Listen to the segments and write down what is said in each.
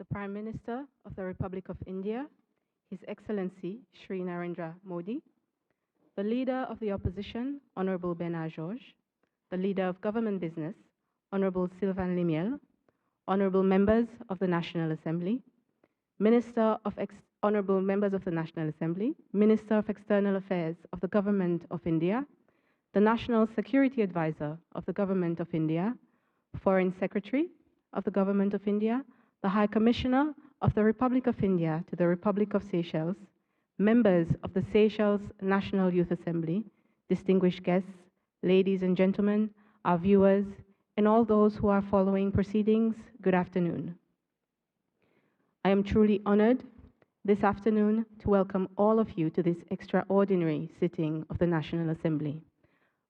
the Prime Minister of the Republic of India, His Excellency Shri Narendra Modi, the Leader of the Opposition, Honorable Bernard Georges, the Leader of Government Business, Honorable Sylvain Limiel, Honorable Members of the National Assembly, Honorable Members of the National Assembly, Minister of External Affairs of the Government of India, the National Security Advisor of the Government of India, Foreign Secretary of the Government of India, the High Commissioner of the Republic of India to the Republic of Seychelles, members of the Seychelles National Youth Assembly, distinguished guests, ladies and gentlemen, our viewers, and all those who are following proceedings, good afternoon. I am truly honored this afternoon to welcome all of you to this extraordinary sitting of the National Assembly.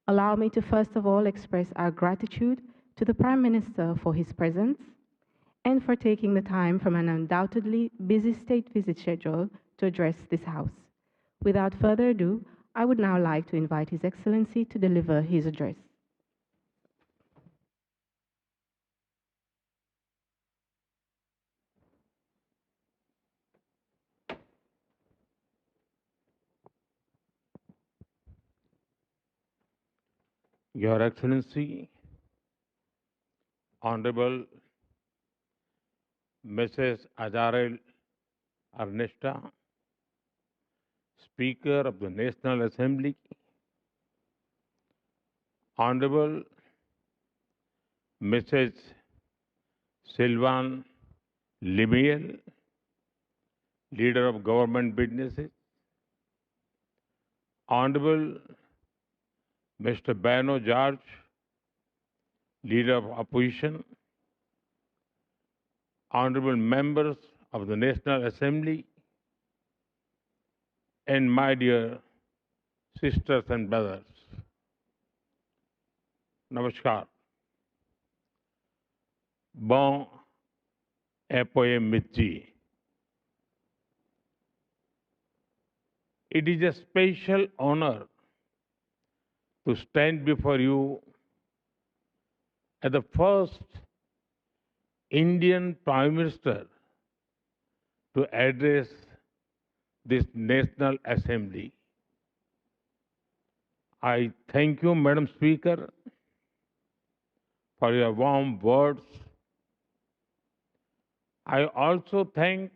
Allow me to first of all express our gratitude to the Prime Minister for his presence and for taking the time from an undoubtedly busy state visit schedule to address this House. Without further ado, I would now like to invite His Excellency to deliver his address. Your Excellency, Honorable Mrs. Azarel Ernesta, Speaker of the National Assembly, Honorable Mrs. Sylvain Limiel, Leader of Government Businesses, Honorable Mr. Bernard Georges, Leader of Opposition, Honorable Members of the National Assembly, and my dear sisters and brothers. Namaskar. Bon après-midi. It is a special honor to stand before you as the first Indian Prime Minister to address this National Assembly. I thank you, Madam Speaker, for your warm words. I also thank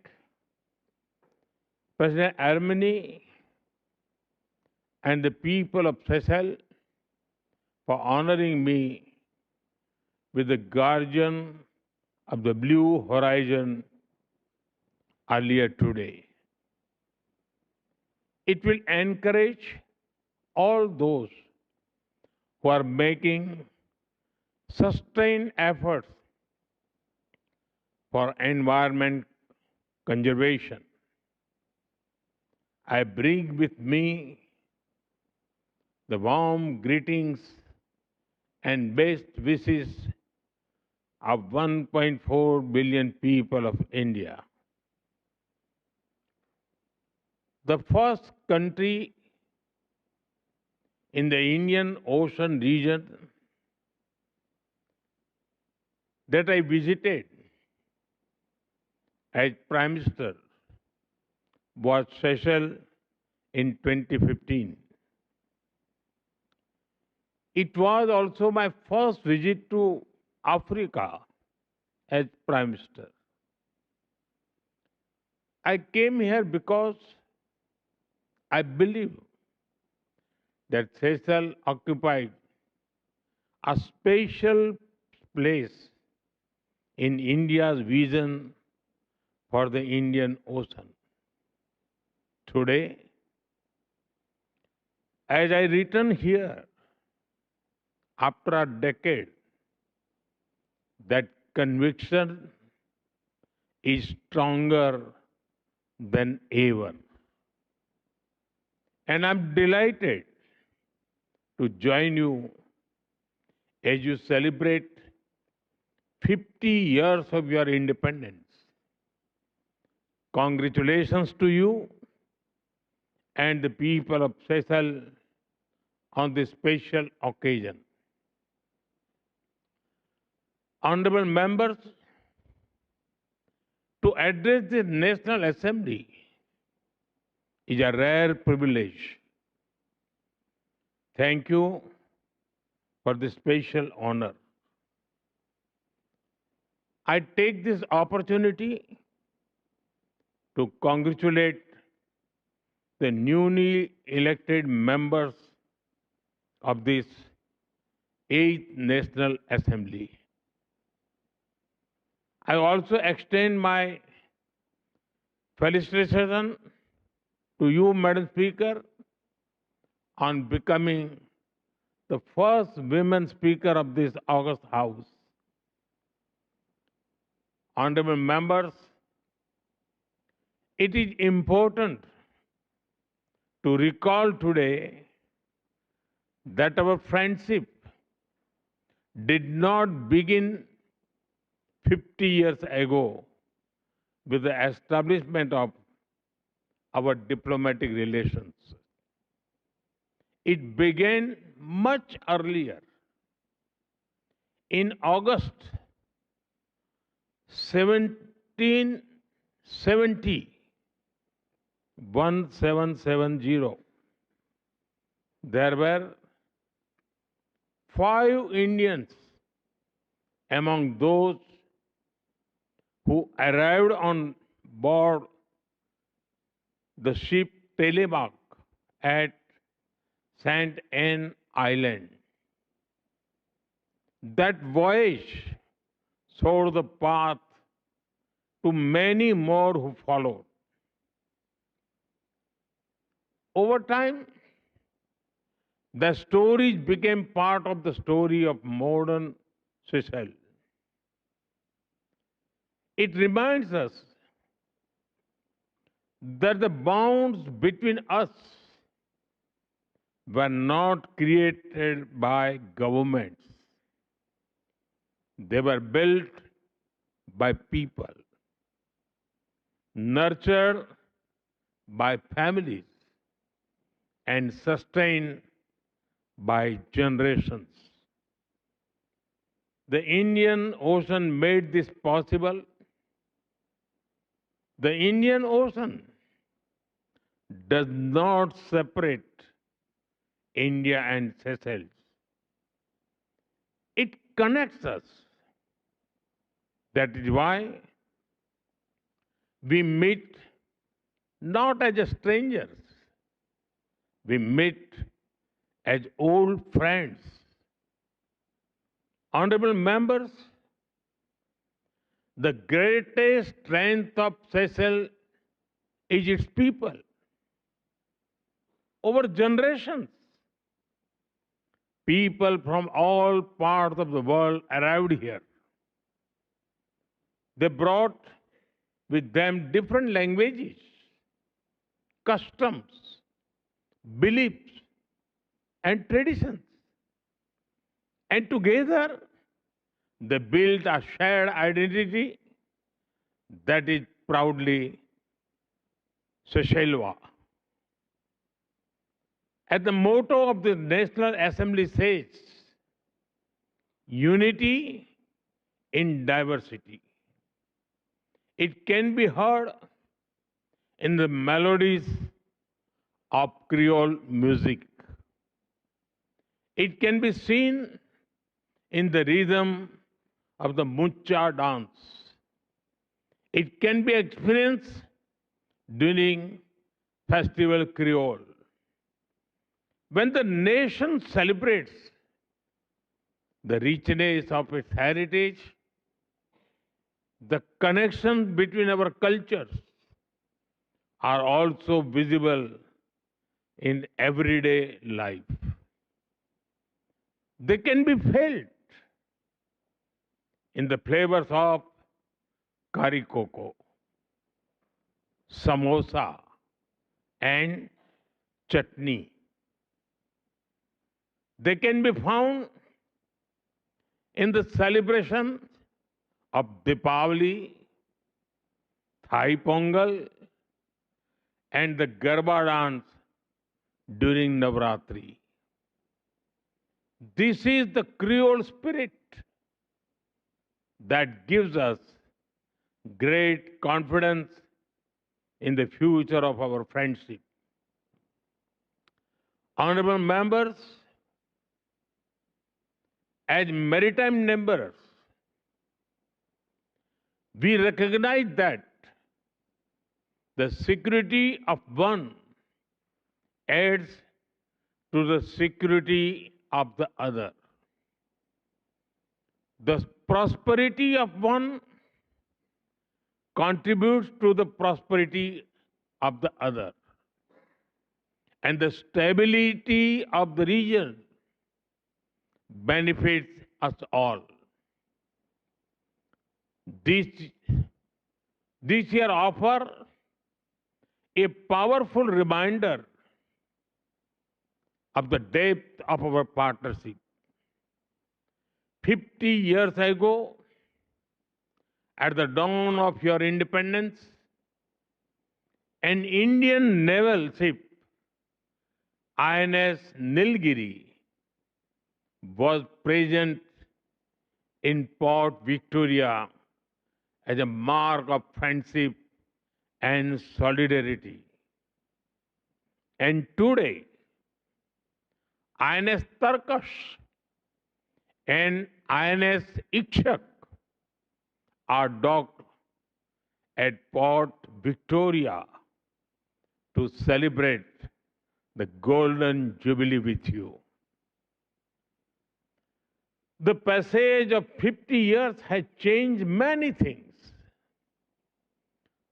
President Armani and the people of Seychelles for honoring me with the Guardian of the Blue Horizon earlier today. It will encourage all those who are making sustained efforts for environment conservation. I bring with me the warm greetings and best wishes of 1.4 billion people of India. The first country in the Indian Ocean region that I visited as Prime Minister was Seychelles in 2015. It was also my first visit to Africa as Prime Minister. I came here because I believe that Seychelles occupied a special place in India's vision for the Indian Ocean. Today, as I return here after a decade, that conviction is stronger than ever. And I'm delighted to join you as you celebrate 50 years of your independence. Congratulations to you and the people of Seychelles on this special occasion. Honorable members, to address the National Assembly is a rare privilege. Thank you for this special honor. I take this opportunity to congratulate the newly elected members of this 8th National Assembly. I also extend my felicitation to you, Madam Speaker, on becoming the first women Speaker of this August House. Honorable members, it is important to recall today that our friendship did not begin 50 years ago with the establishment of our diplomatic relations. It began much earlier. In August 1770, there were 5 Indians among those who arrived on board the ship Telemark at St. Anne Island. That voyage showed the path to many more who followed. Over time, the stories became part of the story of modern Seychelles. It reminds us that the bonds between us were not created by governments. They were built by people, nurtured by families, and sustained by generations. The Indian Ocean made this possible. The Indian Ocean does not separate India and Seychelles. It connects us. That is why we meet not as strangers, we meet as old friends. Honorable members, the greatest strength of Seychelles is its people. Over generations, people from all parts of the world arrived here. They brought with them different languages, customs, beliefs, and traditions. And together, they built a shared identity that is proudly Seychellois. As the motto of the National Assembly says, unity in diversity. It can be heard in the melodies of Creole music. It can be seen in the rhythm of the mucha dance. It can be experienced during Festival Creole. When the nation celebrates the richness of its heritage, the connections between our cultures are also visible in everyday life. They can be felt in the flavors of curry cocoa, samosa, and chutney. They can be found in the celebration of Deepavali, Thai Pongal, and the Garba dance during Navratri. This is the Creole spirit that gives us great confidence in the future of our friendship. Honorable members, as maritime members, we recognize that the security of one adds to the security of the other. The prosperity of one contributes to the prosperity of the other. And the stability of the region benefits us all. This, this year offers a powerful reminder of the depth of our partnership. 50 years ago, at the dawn of your independence, an Indian naval ship, INS Nilgiri, was present in Port Victoria as a mark of friendship and solidarity. And today, INS Tarkash and INS Ikshak are docked at Port Victoria to celebrate the Golden Jubilee with you. The passage of 50 years has changed many things,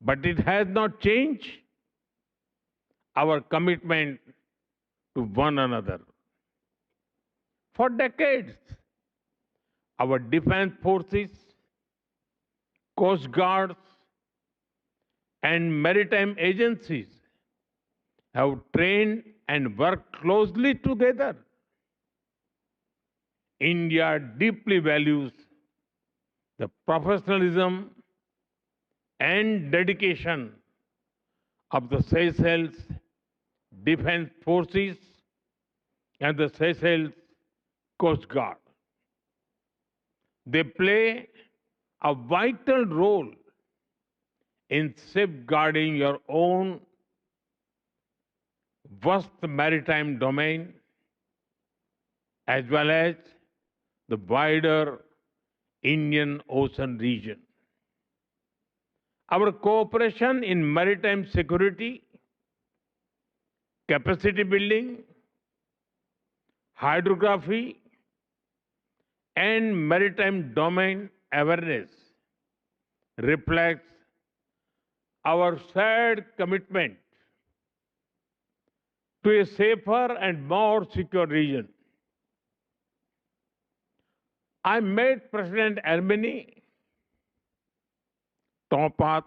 but it has not changed our commitment to one another. For decades, our defense forces, coast guards, and maritime agencies have trained and worked closely together. India deeply values the professionalism and dedication of the Seychelles Defense Forces and the Seychelles Coast Guard. They play a vital role in safeguarding your own vast maritime domain as well as the wider Indian Ocean region. Our cooperation in maritime security, capacity building, hydrography, and maritime domain awareness reflects our shared commitment to a safer and more secure region. I met President Ermeni Topat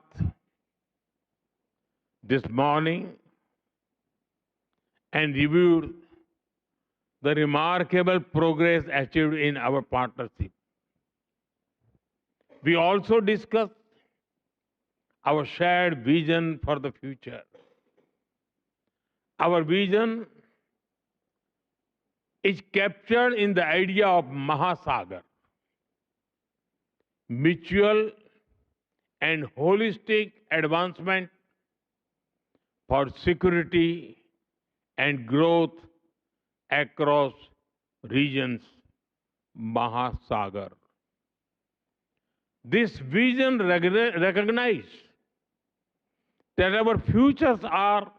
this morning and reviewed the remarkable progress achieved in our partnership. We also discussed our shared vision for the future. Our vision is captured in the idea of Mahasagar, mutual and holistic advancement for security and growth across regions, Mahasagar. This vision recognizes that our futures are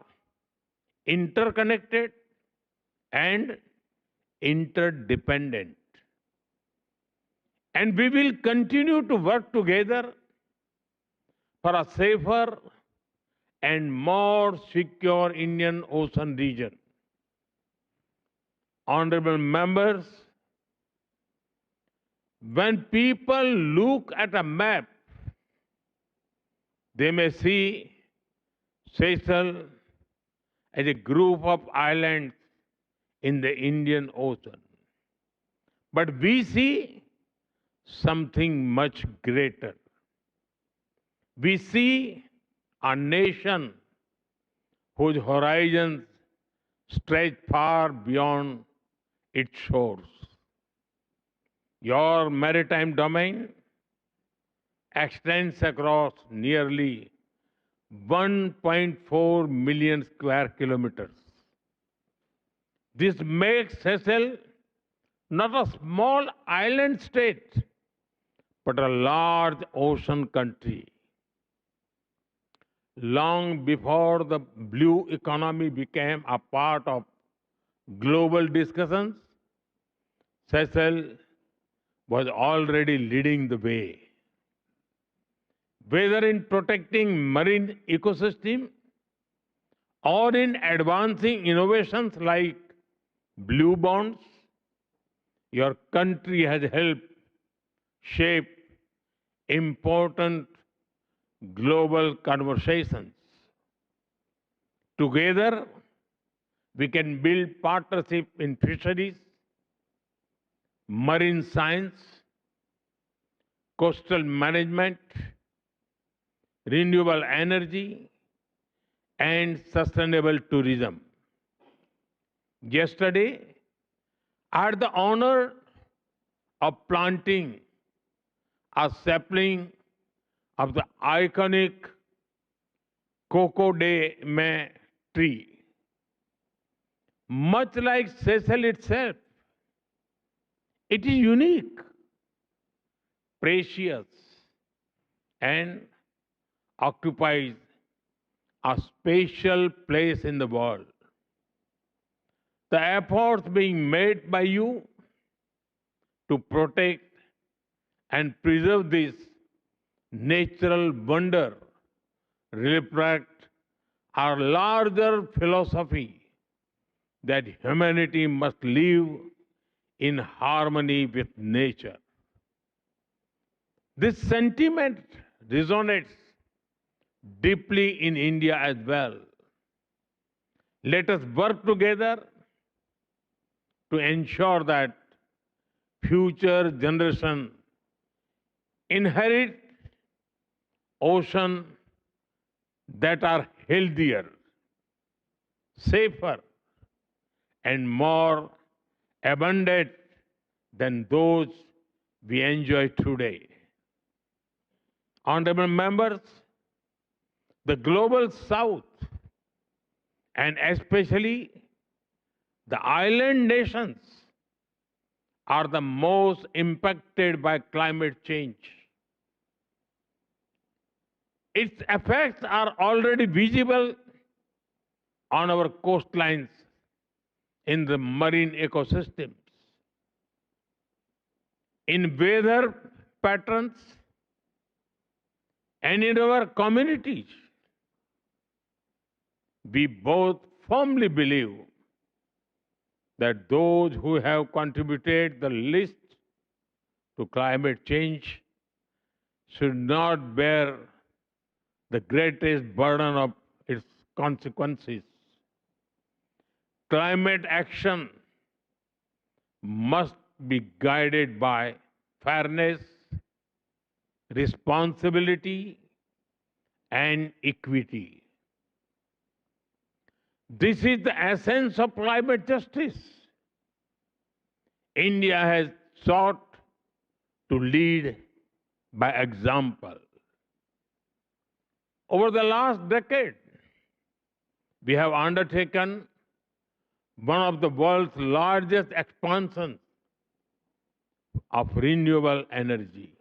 interconnected and interdependent. And we will continue to work together for a safer and more secure Indian Ocean region. Honorable members, when people look at a map, they may see Seychelles as a group of islands in the Indian Ocean. But we see something much greater. We see a nation whose horizons stretch far beyond its shores. Your maritime domain extends across nearly 1.4 million square kilometers. This makes Seychelles not a small island state, but a large ocean country. Long before the blue economy became a part of global discussions, Seychelles was already leading the way. Whether in protecting marine ecosystem or in advancing innovations like blue bonds, your country has helped shape important global conversations. Together, we can build partnership in fisheries, marine science, coastal management, renewable energy, and sustainable tourism. Yesterday, I had the honor of planting a sapling of the iconic Coco de Mai tree. Much like Seychelles itself, it is unique, precious, and occupies a special place in the world. The efforts being made by you to protect and preserve this natural wonder reflect our larger philosophy that humanity must live in harmony with nature. This sentiment resonates deeply in India as well. Let us work together to ensure that future generations inherit oceans that are healthier, safer, and more abundant than those we enjoy today. Honorable members, the global south, and especially the island nations, are the most impacted by climate change. Its effects are already visible on our coastlines, in the marine ecosystems, in weather patterns, and in our communities. We both firmly believe that those who have contributed the least to climate change should not bear the greatest burden of its consequences. Climate action must be guided by fairness, responsibility, and equity. This is the essence of climate justice. India has sought to lead by example. Over the last decade, we have undertaken one of the world's largest expansions of renewable energy.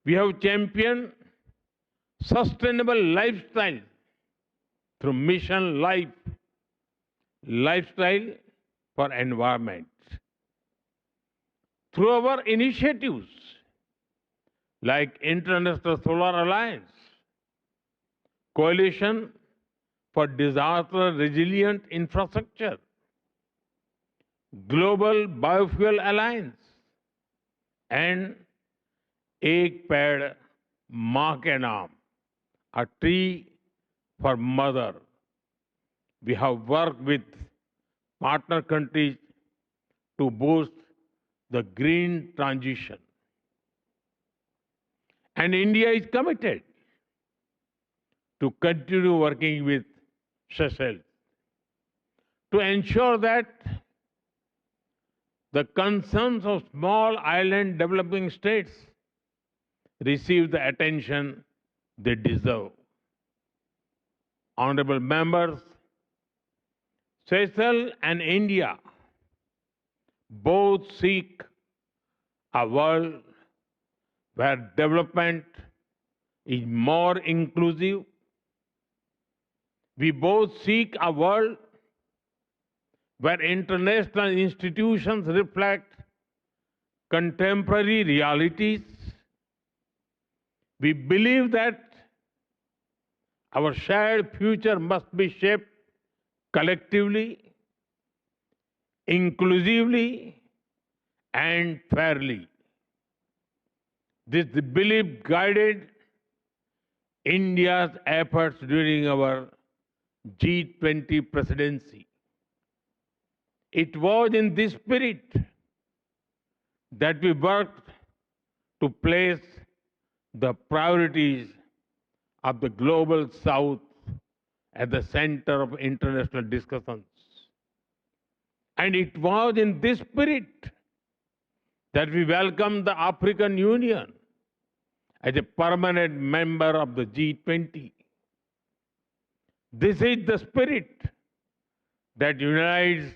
We have championed sustainable lifestyle through Mission Life, Lifestyle for Environment. Through our initiatives like International Solar Alliance, Coalition for Disaster Resilient Infrastructure, Global Biofuel Alliance, and Ek Ped Maa Ke Naam, a tree for mother. We have worked with partner countries to boost the green transition. And India is committed to continue working with Seychelles to ensure that the concerns of small island developing states receive the attention they deserve. Honorable members, Seychelles and India both seek a world where development is more inclusive. We both seek a world where international institutions reflect contemporary realities. We believe that our shared future must be shaped collectively, inclusively, and fairly. This belief guided India's efforts during our G20 presidency. It was in this spirit that we worked to place the priorities of the global South at the center of international discussions. And it was in this spirit that we welcomed the African Union as a permanent member of the G20. This is the spirit that unites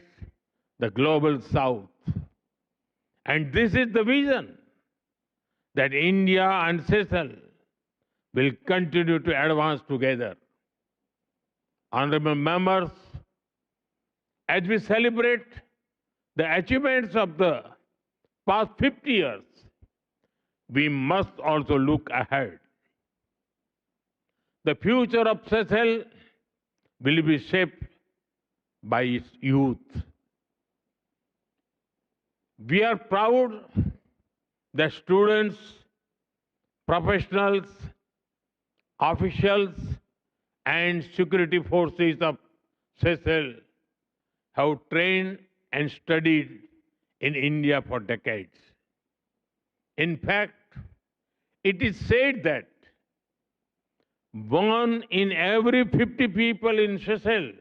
the global South. And this is the vision that India and Seychelles will continue to advance together. Honorable members, as we celebrate the achievements of the past 50 years, we must also look ahead. The future of Seychelles will be shaped by its youth. We are proud that students, professionals, officials, and security forces of Seychelles have trained and studied in India for decades. In fact, it is said that 1 in every 50 people in Seychelles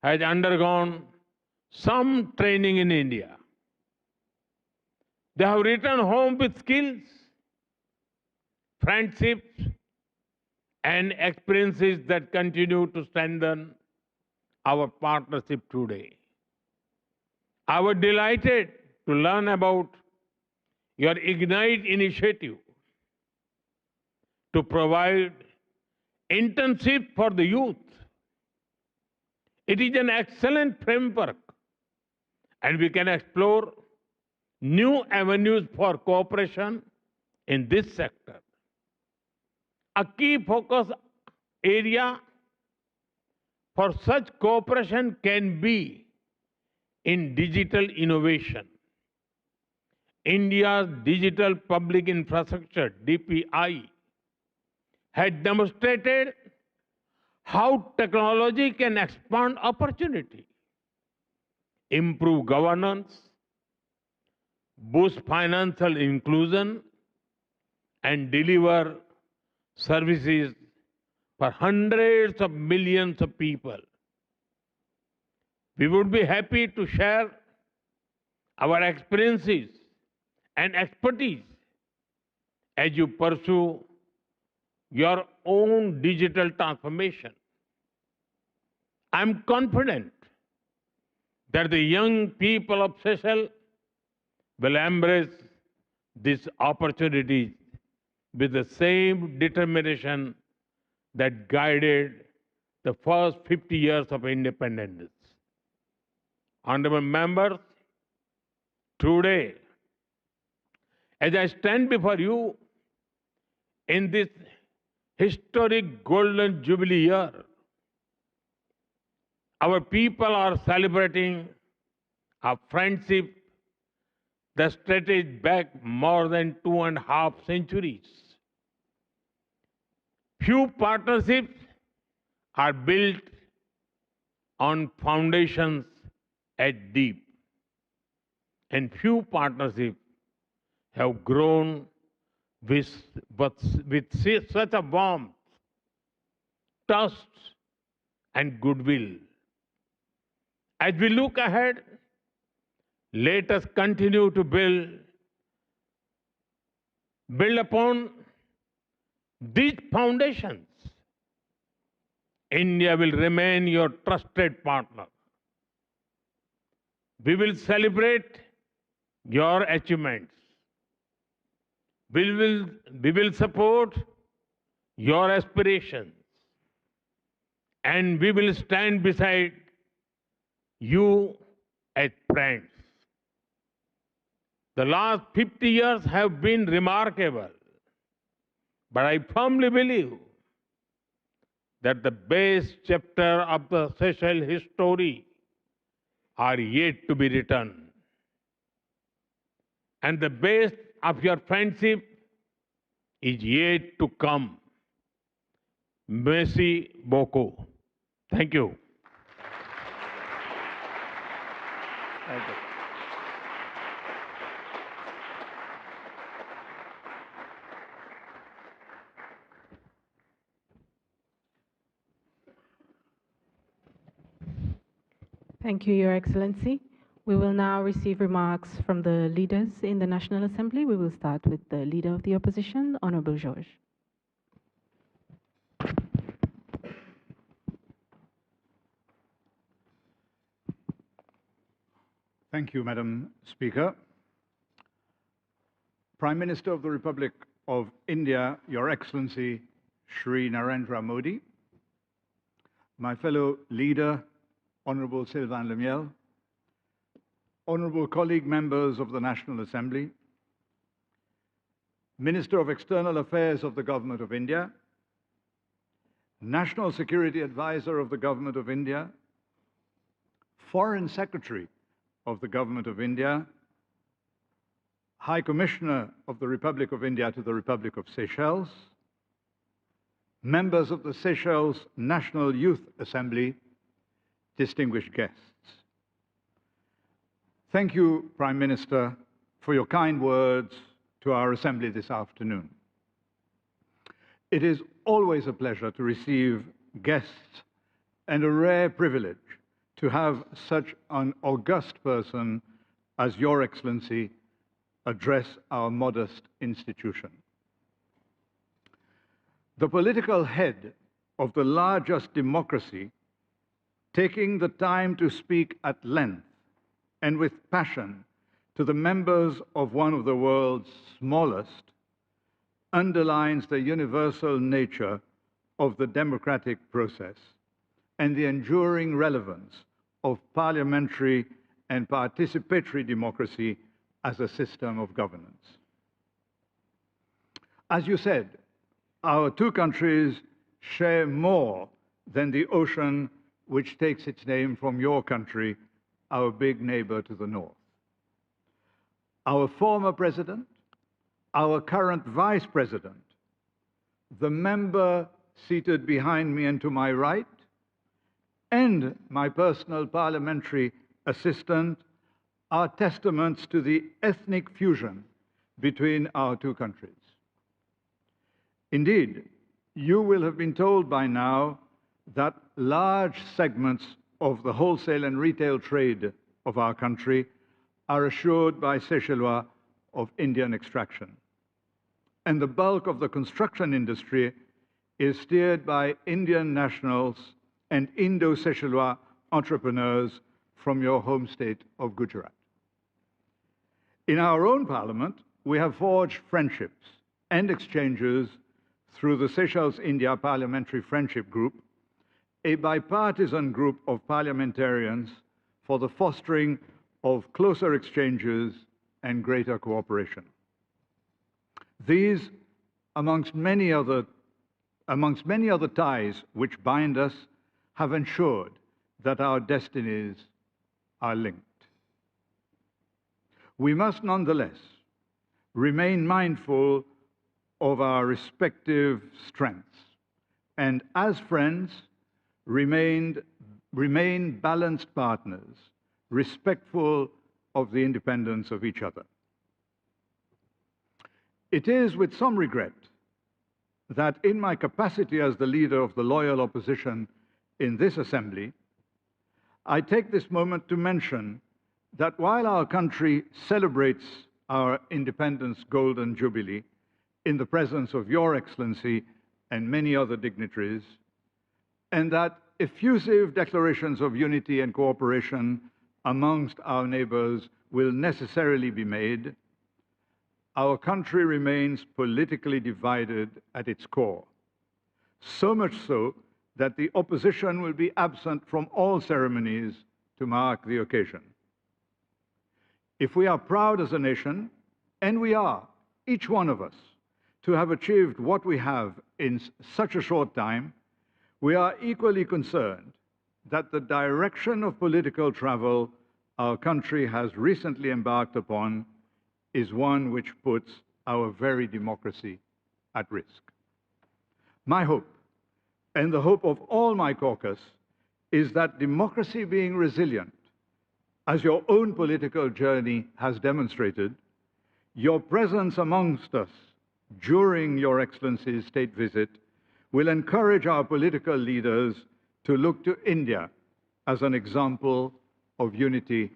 has undergone some training in India. They have returned home with skills, friendships, and experiences that continue to strengthen our partnership today. I was delighted to learn about your Ignite initiative to provide internship for the youth. It is an excellent framework, and we can explore new avenues for cooperation in this sector. A key focus area for such cooperation can be in digital innovation. India's digital public infrastructure, DPI, has demonstrated how technology can expand opportunity, improve governance, boost financial inclusion, and deliver services for hundreds of millions of people. We would be happy to share our experiences and expertise as you pursue your own digital transformation. I'm confident that the young people of Seychelles will embrace these opportunities with the same determination that guided the first 50 years of independence. Honorable members, today, as I stand before you in this historic Golden Jubilee year, our people are celebrating a friendship that stretches back more than 2.5 centuries. Few partnerships are built on foundations as deep, and few partnerships have grown with such a warmth, trust, and goodwill. As we look ahead, let us continue to build Build upon these foundations. India will remain your trusted partner. We will celebrate your achievements. We will support your aspirations. And we will stand beside you as friends. The last 50 years have been remarkable. But I firmly believe that the best chapter of the Seychelles history are yet to be written. And the best of your friendship is yet to come. Merci beaucoup. Thank you. Thank you. Thank you, Your Excellency. We will now receive remarks from the leaders in the National Assembly. We will start with the Leader of the Opposition, Honorable George. Thank you, Madam Speaker. Prime Minister of the Republic of India, Your Excellency Shri Narendra Modi, my fellow leader, Honorable Sylvain Lemiel, honorable colleague members of the National Assembly, Minister of External Affairs of the Government of India, National Security Advisor of the Government of India, Foreign Secretary of the Government of India, High Commissioner of the Republic of India to the Republic of Seychelles, members of the Seychelles National Youth Assembly, distinguished guests. Thank you, Prime Minister, for your kind words to our Assembly this afternoon. It is always a pleasure to receive guests and a rare privilege to have such an august person as Your Excellency address our modest institution. The political head of the largest democracy, taking the time to speak at length and with passion to the members of one of the world's smallest, underlines the universal nature of the democratic process and the enduring relevance of parliamentary and participatory democracy as a system of governance. As you said, our two countries share more than the ocean which takes its name from your country, our big neighbor to the north. Our former president, our current vice president, the member seated behind me and to my right, and my personal parliamentary assistant are testaments to the ethnic fusion between our two countries. Indeed, you will have been told by now that large segments of the wholesale and retail trade of our country are assured by Seychellois of Indian extraction. And the bulk of the construction industry is steered by Indian nationals and Indo-Seychellois entrepreneurs from your home state of Gujarat. In our own parliament, we have forged friendships and exchanges through the Seychelles-India Parliamentary Friendship Group, a bipartisan group of parliamentarians for the fostering of closer exchanges and greater cooperation. These, amongst many other ties which bind us, have ensured that our destinies are linked. We must nonetheless remain mindful of our respective strengths and, as friends, remain balanced partners, respectful of the independence of each other. It is with some regret that in my capacity as the leader of the loyal opposition in this assembly, I take this moment to mention that while our country celebrates our independence golden jubilee in the presence of Your Excellency and many other dignitaries, and that effusive declarations of unity and cooperation amongst our neighbors will necessarily be made, our country remains politically divided at its core, so much so that the opposition will be absent from all ceremonies to mark the occasion. If we are proud as a nation, and we are, each one of us, to have achieved what we have in such a short time, we are equally concerned that the direction of political travel our country has recently embarked upon is one which puts our very democracy at risk. My hope, and the hope of all my caucus, is that democracy being resilient, as your own political journey has demonstrated, your presence amongst us during Your Excellency's state visit will encourage our political leaders to look to India as an example of unity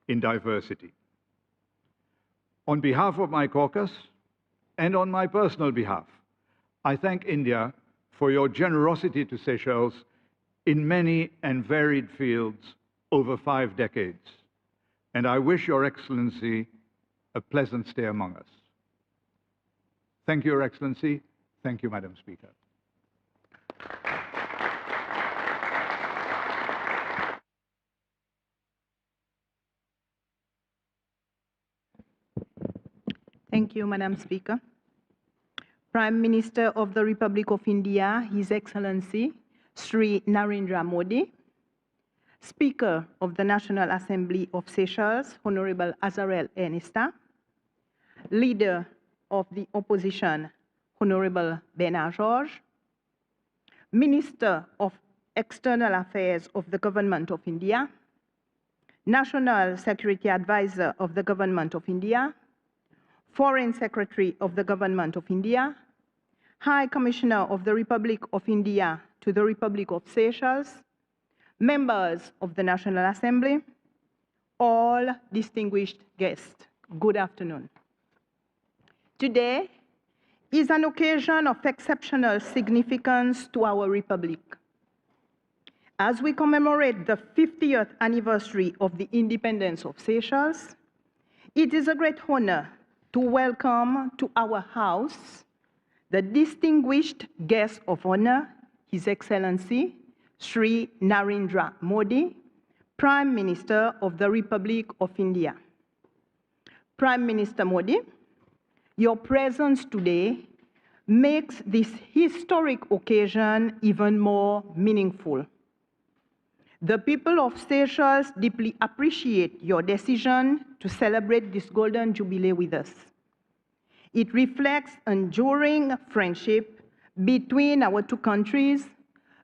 in diversity. On behalf of my caucus, and on my personal behalf, I thank India for your generosity to Seychelles in many and varied fields over 5 decades. And I wish Your Excellency a pleasant stay among us. Thank you, Your Excellency. Thank you, Madam Speaker. Thank you, Madam Speaker. Prime Minister of the Republic of India, His Excellency Sri Narendra Modi, Speaker of the National Assembly of Seychelles, Honorable Azarel Ernesta, Leader of the Opposition, Honorable Bernard Georges, Minister of External Affairs of the Government of India, National Security Advisor of the Government of India, Foreign Secretary of the Government of India, High Commissioner of the Republic of India to the Republic of Seychelles, members of the National Assembly, all distinguished guests, good afternoon. Today is an occasion of exceptional significance to our Republic. As we commemorate the 50th anniversary of the independence of Seychelles, it is a great honor to welcome to our house the distinguished guest of honor, His Excellency Sri Narendra Modi, Prime Minister of the Republic of India. Prime Minister Modi, your presence today makes this historic occasion even more meaningful. The people of Seychelles deeply appreciate your decision to celebrate this golden jubilee with us. It reflects enduring friendship between our two countries,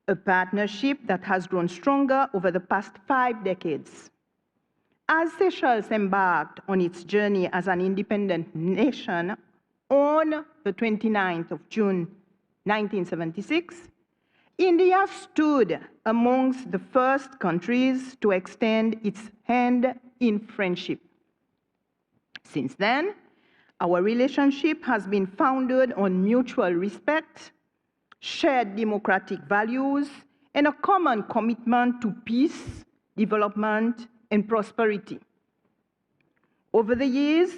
a partnership that has grown stronger over the past 5 decades. As Seychelles embarked on its journey as an independent nation on the 29th of June 1976, India stood amongst the first countries to extend its hand in friendship. Since then, our relationship has been founded on mutual respect, shared democratic values, and a common commitment to peace, development, and prosperity. Over the years,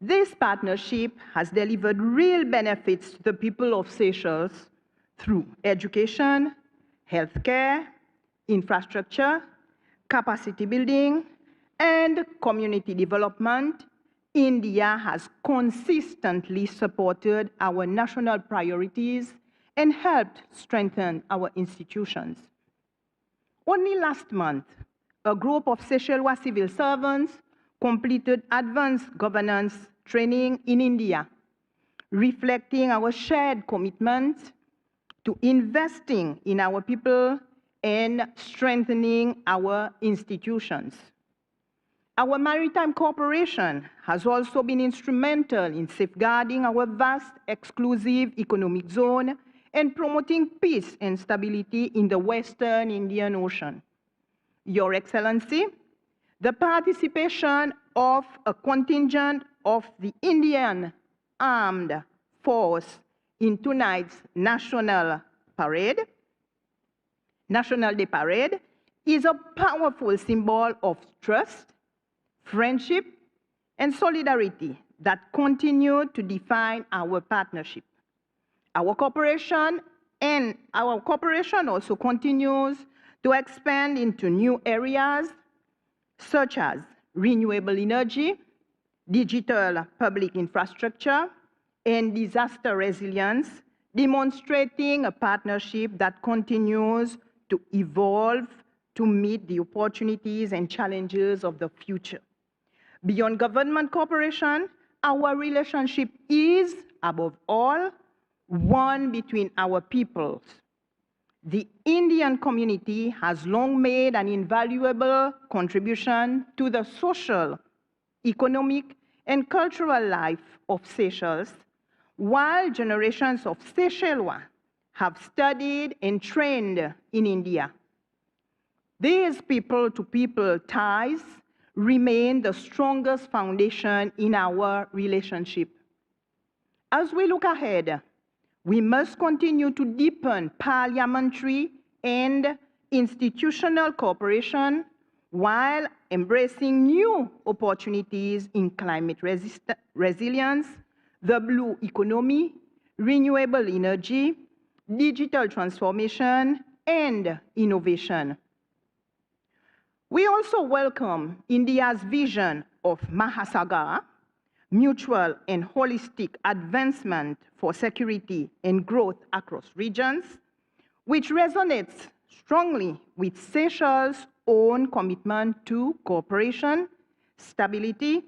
this partnership has delivered real benefits to the people of Seychelles through education, healthcare, infrastructure, capacity building, and community development. India has consistently supported our national priorities and helped strengthen our institutions. Only last month, a group of Seychellois civil servants completed advanced governance training in India, reflecting our shared commitment to investing in our people and strengthening our institutions. Our maritime cooperation has also been instrumental in safeguarding our vast exclusive economic zone and promoting peace and stability in the Western Indian Ocean. Your Excellency, the participation of a contingent of the Indian Armed force in tonight's National Day Parade is a powerful symbol of trust, friendship, and solidarity that continue to define our partnership. Our cooperation also continues to expand into new areas such as renewable energy, digital public infrastructure, and disaster resilience, demonstrating a partnership that continues to evolve to meet the opportunities and challenges of the future. Beyond government cooperation, our relationship is, above all, one between our peoples. The Indian community has long made an invaluable contribution to the social, economic, and cultural life of Seychelles, while generations of Seychellois have studied and trained in India. These people-to-people ties remain the strongest foundation in our relationship. As we look ahead, we must continue to deepen parliamentary and institutional cooperation while embracing new opportunities in climate resilience, the blue economy, renewable energy, digital transformation, and innovation. We also welcome India's vision of Mahasagar, mutual and holistic advancement for security and growth across regions, which resonates strongly with Seychelles' own commitment to cooperation, stability,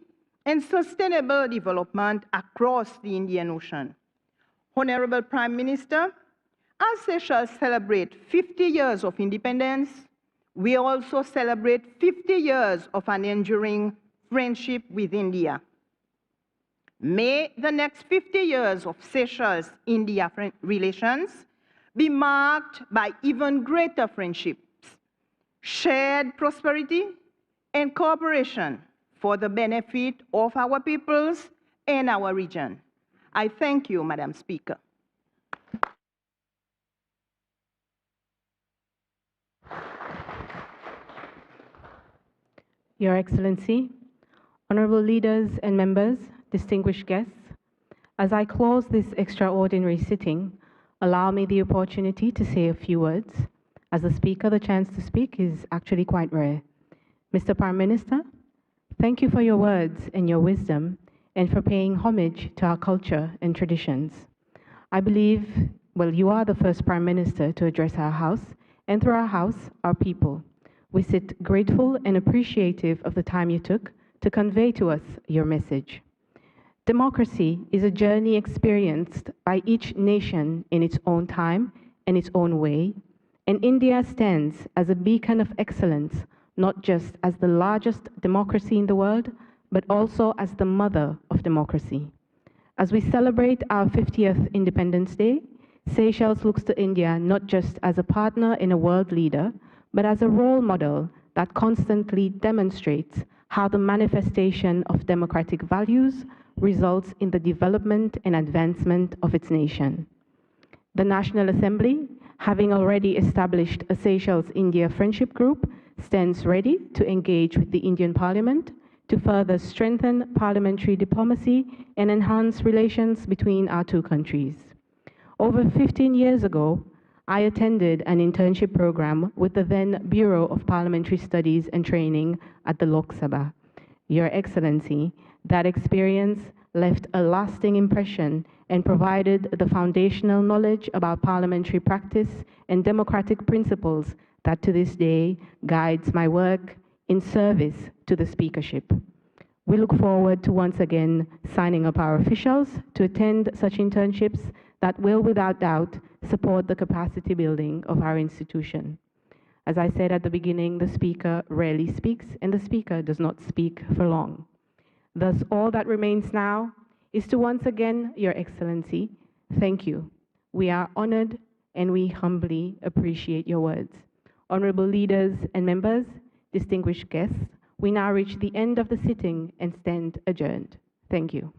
and sustainable development across the Indian Ocean. Honorable Prime Minister, as Seychelles celebrates 50 years of independence, we also celebrate 50 years of an enduring friendship with India. May the next 50 years of Seychelles-India relations be marked by even greater friendships, shared prosperity, and cooperation for the benefit of our peoples and our region. I thank you, Madam Speaker. Your Excellency, honorable leaders and members, distinguished guests, as I close this extraordinary sitting, allow me the opportunity to say a few words. As a speaker, the chance to speak is actually quite rare. Mr. Prime Minister, thank you for your words and your wisdom and for paying homage to our culture and traditions. I believe, well, you are the first Prime Minister to address our House, and through our House, our people. We sit grateful and appreciative of the time you took to convey to us your message. Democracy is a journey experienced by each nation in its own time and its own way, and India stands as a beacon of excellence, not just as the largest democracy in the world, but also as the mother of democracy. As we celebrate our 50th Independence Day, Seychelles looks to India not just as a partner and a world leader, but as a role model that constantly demonstrates how the manifestation of democratic values results in the development and advancement of its nation. The National Assembly, having already established a Seychelles-India Friendship Group, stands ready to engage with the Indian Parliament to further strengthen parliamentary diplomacy and enhance relations between our two countries. Over 15 years ago, I attended an internship program with the then Bureau of Parliamentary Studies and Training at the Lok Sabha. Your Excellency, that experience left a lasting impression and provided the foundational knowledge about parliamentary practice and democratic principles that to this day guides my work in service to the speakership. We look forward to once again signing up our officials to attend such internships that will without doubt support the capacity building of our institution. As I said at the beginning, the speaker rarely speaks and the speaker does not speak for long. Thus, all that remains now is to once again, Your Excellency, thank you. We are honored and we humbly appreciate your words. Honorable leaders and members, distinguished guests, we now reach the end of the sitting and stand adjourned. Thank you.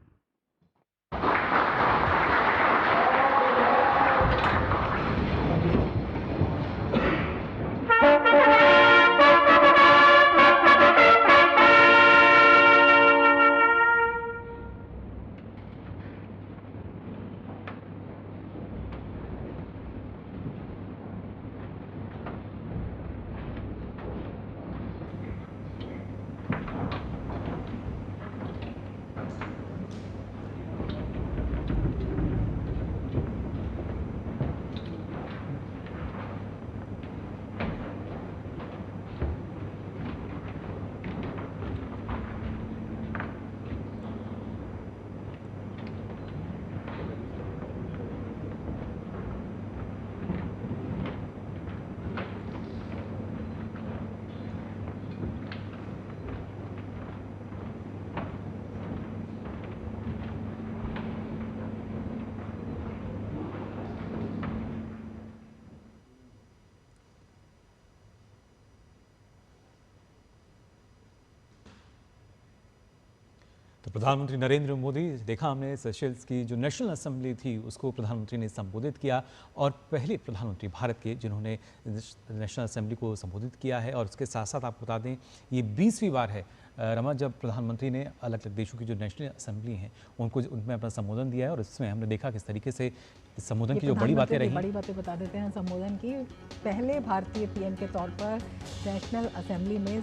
तो प्रधानमंत्री नरेंद्र मोदी, देखा हमने Seychelles की जो national assembly थी उसको प्रधानमंत्री ने संबोधित किया, और पहले प्रधानमंत्री भारत के जिन्होंने नेशनल असेंबली को संबोधित किया है। और उसके साथ साथ आपको बता दें ये 20वीं बार है रमा जब प्रधानमंत्री ने अलग अलग देशों की जो नेशनल असेंबली हैं उनको उनमें अपना संबोधन दिया है। और इसमें हमने देखा किस तरीके से इस संबोधन की जो बड़ी बातें रही, बड़ी बातें बता देते हैं संबोधन की। पहले भारतीय पीएम के तौर पर नेशनल असेंबली में